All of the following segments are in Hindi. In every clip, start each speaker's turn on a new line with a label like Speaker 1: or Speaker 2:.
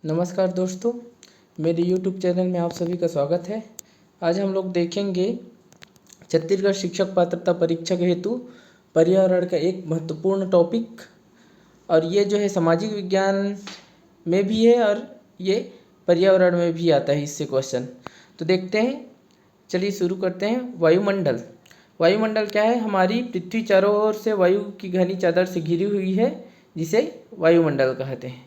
Speaker 1: नमस्कार दोस्तों, मेरे YouTube चैनल में आप सभी का स्वागत है। आज हम लोग देखेंगे छत्तीसगढ़ शिक्षक पात्रता परीक्षा के हेतु पर्यावरण का एक महत्वपूर्ण टॉपिक, और ये जो है सामाजिक विज्ञान में भी है और ये पर्यावरण में भी आता है इससे क्वेश्चन। तो देखते हैं, चलिए शुरू करते हैं। वायुमंडल। वायुमंडल क्या है? हमारी पृथ्वी चारों ओर से वायु की घनी चादर से घिरी हुई है, जिसे वायुमंडल कहते हैं।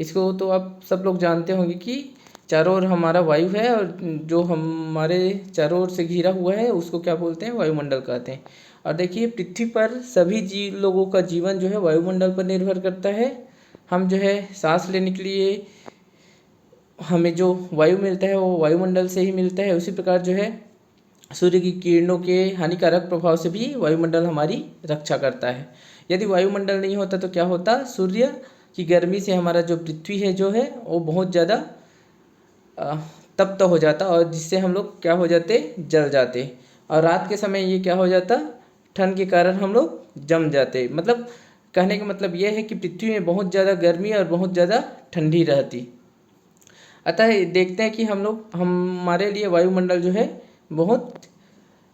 Speaker 1: इसको तो आप सब लोग जानते होंगे कि चारों ओर हमारा वायु है और जो हमारे चारों ओर से घिरा हुआ है उसको क्या बोलते हैं? वायुमंडल कहते हैं। और देखिए, पृथ्वी पर सभी लोगों का जीवन जो है वायुमंडल पर निर्भर करता है। हम जो है सांस लेने के लिए हमें जो वायु मिलता है वो वायुमंडल से ही मिलता है। उसी प्रकार जो है सूर्य की किरणों के हानिकारक प्रभाव से भी वायुमंडल हमारी रक्षा करता है। यदि वायुमंडल नहीं होता तो क्या होता? सूर्य की गर्मी से हमारा जो पृथ्वी है जो है वो बहुत ज़्यादा तप्त हो जाता, और जिससे हम लोग क्या हो जाते? जल जाते। और रात के समय ये क्या हो जाता? ठंड के कारण हम लोग जम जाते। मतलब कहने का मतलब ये है कि पृथ्वी में बहुत ज़्यादा गर्मी और बहुत ज़्यादा ठंडी रहती। अतः देखते हैं कि हमारे लिए वायुमंडल जो है बहुत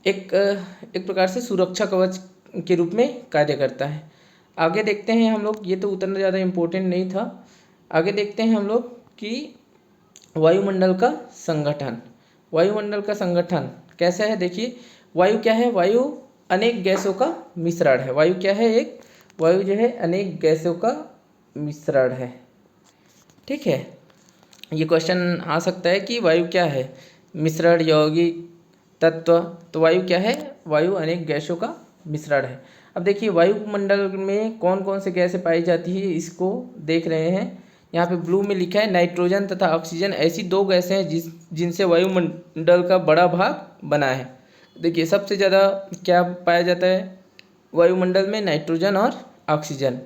Speaker 1: एक प्रकार से सुरक्षा कवच के रूप में कार्य करता है। आगे देखते हैं हम लोग, ये तो उतना ज़्यादा इम्पोर्टेंट नहीं था। आगे देखते हैं हम लोग कि वायुमंडल का संगठन। वायुमंडल का संगठन कैसा है? देखिए, वायु क्या है? वायु अनेक गैसों का मिश्रण है। वायु क्या है? वायु जो है अनेक गैसों का मिश्रण है। ठीक है, ये क्वेश्चन आ सकता है कि वायु क्या है? मिश्रण, यौगिक, तत्व। तो वायु क्या है? वायु अनेक गैसों का मिश्रण है। अब देखिए, वायुमंडल में कौन कौन से गैसें पाई जाती है इसको देख रहे हैं। यहाँ पे ब्लू में लिखा है नाइट्रोजन तथा ऑक्सीजन ऐसी दो गैसें हैं जिनसे वायुमंडल का बड़ा भाग बना है। देखिए, सबसे ज़्यादा क्या पाया जाता है वायुमंडल में? नाइट्रोजन और ऑक्सीजन।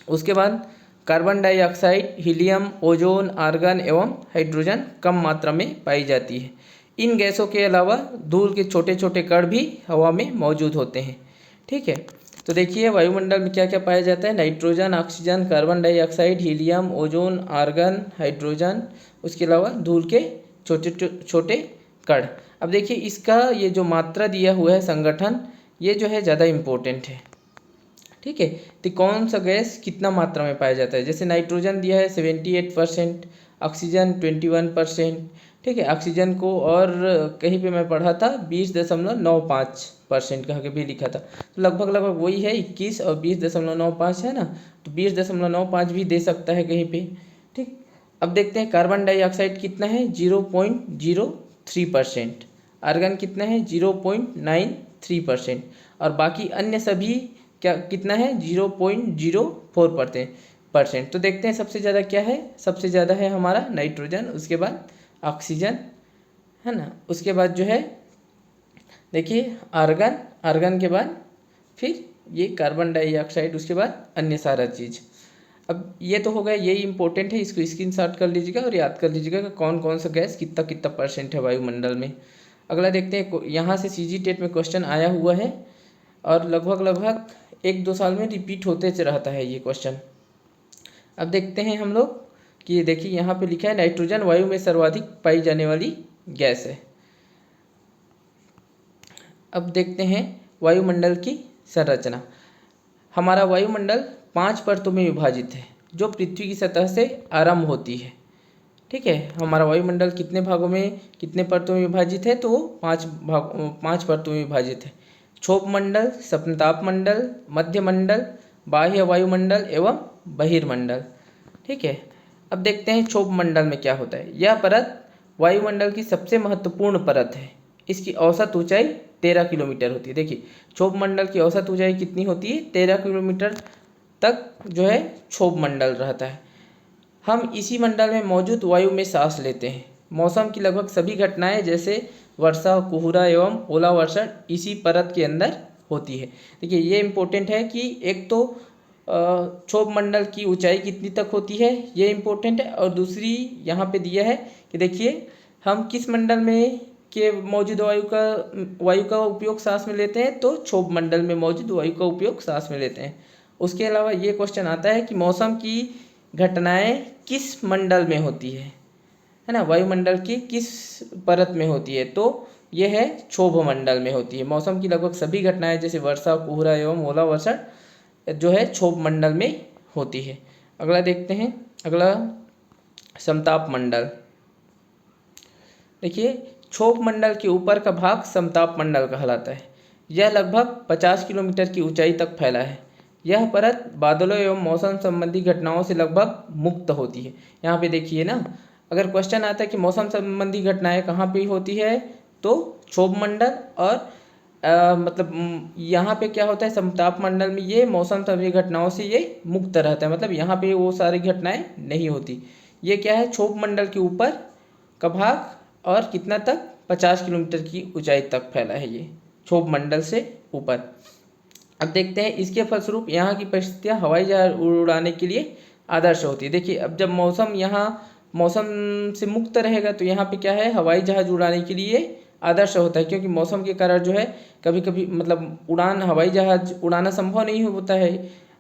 Speaker 1: उसके बाद carbon dioxide, helium, ozone, argon एवं हाइड्रोजन कम मात्रा में पाई जाती है। इन गैसों के अलावा धूल के छोटे छोटे कण भी हवा में मौजूद होते हैं। ठीक है, तो देखिए वायुमंडल में क्या क्या पाया जाता है? Nitrogen, oxygen, carbon dioxide, helium, ozone, argon, hydrogen, उसके अलावा धूल के छोटे छोटे कण। अब देखिए, इसका ये जो मात्रा दिया हुआ है संगठन, ये जो है ज़्यादा इम्पोर्टेंट है। ठीक है, तो कौन सा गैस कितना मात्रा में पाया जाता है? जैसे नाइट्रोजन दिया है 78%, ऑक्सीजन 21%। ठीक है, ऑक्सीजन को और कहीं पे मैं पढ़ा था 20.95% कह के भी लिखा था। तो लगभग लगभग वही है, 21 और 20.95 है ना, तो 20.95 भी दे सकता है कहीं पे। ठीक, अब देखते हैं कार्बन डाइऑक्साइड कितना है? 0.03%। आर्गन कितना है? 0.93%। और बाकी अन्य सभी क्या कितना है? 0.04%। तो देखते हैं सबसे ज़्यादा क्या है? सबसे ज़्यादा है हमारा नाइट्रोजन, उसके बाद ऑक्सीजन, है ना, उसके बाद जो है देखिए आर्गन, आर्गन के बाद फिर ये कार्बन डाइऑक्साइड, उसके बाद अन्य सारा चीज़। अब ये तो हो गया, यही इंपॉर्टेंट है, इसको स्क्रीनशॉट कर लीजिएगा और याद कर लीजिएगा कि कौन कौन सा गैस कितना कितना परसेंट है वायुमंडल में। अगला देखते हैं, यहाँ से सीजी टेट में क्वेश्चन आया हुआ है और लगभग लगभग 1-2 साल में रिपीट होते रहता है ये क्वेश्चन। अब देखते हैं हम लोग कि ये देखिए यहाँ पे लिखा है नाइट्रोजन वायु में सर्वाधिक पाई जाने वाली गैस है। अब देखते हैं वायुमंडल की संरचना। हमारा वायुमंडल 5 परतों में विभाजित है जो पृथ्वी की सतह से आरंभ होती है। ठीक है, हमारा वायुमंडल कितने भागों में, कितने परतों में विभाजित है? तो वो 5 परतों में विभाजित है। क्षोभ मंडल, सप्तताप मंडल, मध्य मंडल, बाह्य वायुमंडल एवं बहिर्मंडल। ठीक है, अब देखते हैं क्षोभ मंडल में क्या होता है। यह परत वायुमंडल की सबसे महत्वपूर्ण परत है। इसकी औसत ऊंचाई 13 किलोमीटर होती है। देखिए, क्षोभ मंडल की औसत ऊंचाई कितनी होती है? 13 किलोमीटर तक जो है क्षोभ मंडल रहता है। हम इसी मंडल में मौजूद वायु में सांस लेते हैं। मौसम की लगभग सभी घटनाएं जैसे वर्षा, कोहरा एवं ओलावर्षण इसी परत के अंदर होती है। देखिए, ये इम्पोर्टेंट है कि एक तो क्षोभ मंडल की ऊंचाई कितनी तक होती है, ये इम्पोर्टेंट है। और दूसरी यहाँ पे दिया है कि देखिए हम किस मंडल में के मौजूद वायु का उपयोग सांस में लेते हैं, तो क्षोभ मंडल में मौजूद वायु का उपयोग सांस में लेते हैं। उसके अलावा ये क्वेश्चन आता है कि मौसम की घटनाएं किस मंडल में होती है ना, वायुमंडल की किस परत में होती है, तो यह है क्षोभ मंडल में होती है। मौसम की लगभग सभी घटनाएं जैसे वर्षा, कोहरा एवं ओलावर्षण जो है क्षोभ मंडल में होती है। अगला देखते हैं, अगला समताप मंडल। देखिए, क्षोभ मंडल के ऊपर का भाग समताप मंडल कहलाता है। यह लगभग 50 किलोमीटर की ऊंचाई तक फैला है। यह परत बादलों एवं मौसम संबंधी घटनाओं से लगभग मुक्त होती है। यहाँ पे देखिए ना, अगर क्वेश्चन आता है कि मौसम संबंधी घटनाएं कहाँ पे होती है, तो क्षोभ मंडल और यहाँ पे क्या होता है, समताप मंडल में ये मौसम संबंधी घटनाओं से ये मुक्त रहता है, मतलब यहाँ पे वो सारी घटनाएं नहीं होती। ये क्या है, क्षोभ मंडल के ऊपर का भाग और कितना तक, 50 किलोमीटर की ऊंचाई तक फैला है ये क्षोभ मंडल से ऊपर। अब देखते हैं, इसके फलस्वरूप यहाँ की परिस्थितियाँ हवाई जहाज उड़ाने के लिए आदर्श होती है। देखिए, अब जब मौसम से मुक्त रहेगा तो यहाँ पे क्या है, हवाई जहाज उड़ाने के लिए आदर्श होता है, क्योंकि मौसम के कारण जो है कभी कभी हवाई जहाज उड़ाना संभव नहीं होता है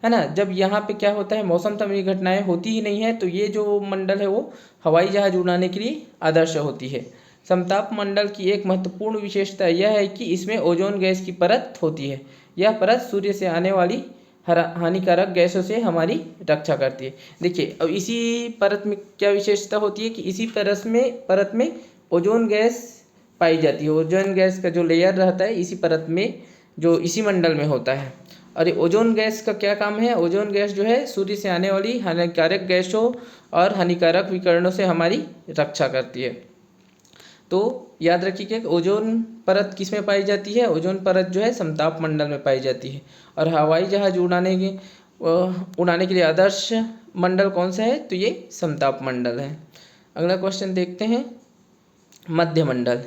Speaker 1: ना। जब यहाँ पे क्या होता है, मौसम संबंधी घटनाएं होती ही नहीं है, तो ये जो मंडल है वो हवाई जहाज उड़ाने के लिए आदर्श होती है। समताप मंडल की एक महत्वपूर्ण विशेषता यह है कि इसमें ओजोन गैस की परत होती है। यह परत सूर्य से आने वाली हानिकारक गैसों से हमारी रक्षा करती है। देखिए, अब इसी परत में क्या विशेषता होती है कि इसी परत में ओजोन गैस पाई जाती है। ओजोन गैस का जो लेयर रहता है इसी परत में, जो इसी मंडल में होता है। और ये ओजोन गैस का क्या काम है, ओजोन गैस जो है सूर्य से आने वाली हानिकारक गैसों और हानिकारक विकिरणों से हमारी रक्षा करती है। तो याद रखिए, ओजोन परत किस में पाई जाती है, ओजोन परत जो है समताप मंडल में पाई जाती है। और हवाई जहाज उड़ाने के लिए आदर्श मंडल कौन सा है, तो ये समताप मंडल है। अगला क्वेश्चन देखते हैं, मध्य मंडल।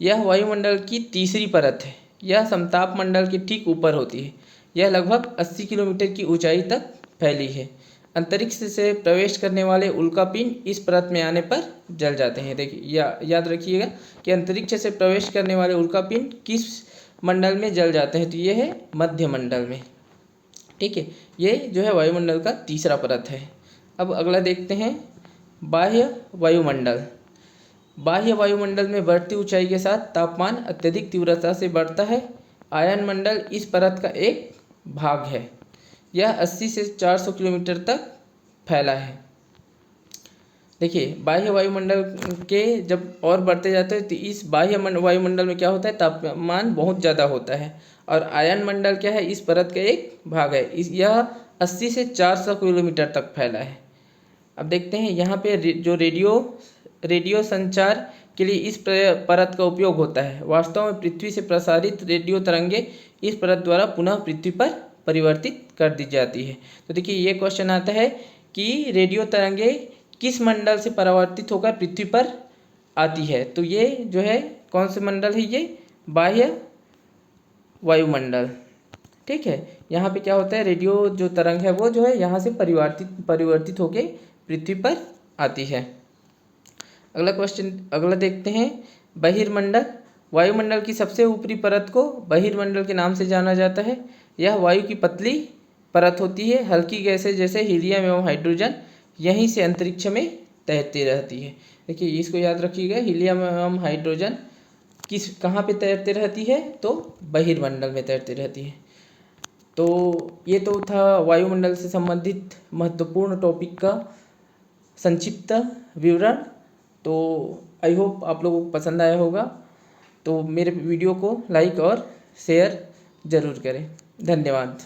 Speaker 1: यह वायुमंडल की तीसरी परत है। यह समताप मंडल के ठीक ऊपर होती है। यह लगभग 80 किलोमीटर की ऊंचाई तक फैली है। अंतरिक्ष से प्रवेश करने वाले उल्कापिंड इस परत में आने पर जल जाते हैं। देखिए, याद रखिएगा कि अंतरिक्ष से प्रवेश करने वाले उल्कापिंड किस मंडल में जल जाते हैं, तो ये है मध्य मंडल में। ठीक है, ये जो है वायुमंडल का तीसरा परत है। अब अगला देखते हैं, बाह्य वायुमंडल। बाह्य वायुमंडल में बढ़ती ऊंचाई के साथ तापमान अत्यधिक तीव्रता से बढ़ता है। आयन मंडल इस परत का एक भाग है। यह 80 से 400 किलोमीटर तक फैला है। देखिए, बाह्य वायुमंडल के जब और बढ़ते जाते हैं तो इस बाह्य वायुमंडल में क्या होता है, तापमान बहुत ज़्यादा होता है। और आयन मंडल क्या है, इस परत का एक भाग है। यह 80 से 400 किलोमीटर तक फैला है। अब देखते हैं, यहाँ पे जो रेडियो संचार के लिए इस परत का उपयोग होता है। वास्तव में पृथ्वी से प्रसारित रेडियो तरंगे इस परत द्वारा पुनः पृथ्वी पर परिवर्तित कर दी जाती है। तो देखिए, ये क्वेश्चन आता है कि रेडियो तरंगे किस मंडल से परावर्तित होकर पृथ्वी पर आती है, तो ये जो है कौन से मंडल है, ये बाह्य वायुमंडल। ठीक है, यहाँ पे क्या होता है, रेडियो जो तरंग है वो जो है यहाँ से परिवर्तित होकर पृथ्वी पर आती है। अगला देखते हैं, बहिर्मंडल। वायुमंडल की सबसे ऊपरी परत को बहिर्मंडल के नाम से जाना जाता है। यह वायु की पतली परत होती है। हल्की गैसें जैसे हीलियम एवं हाइड्रोजन यहीं से अंतरिक्ष में तैरती रहती है। देखिए, इसको याद रखिएगा, हीलियम एवं हाइड्रोजन कहाँ पे तैरती रहती है, तो बहिर्मंडल में तैरती रहती है। तो ये तो था वायुमंडल से संबंधित महत्वपूर्ण टॉपिक का संक्षिप्त विवरण। तो आई होप आप लोगों को पसंद आया होगा। तो मेरे वीडियो को लाइक और शेयर ज़रूर करें। धन्यवाद।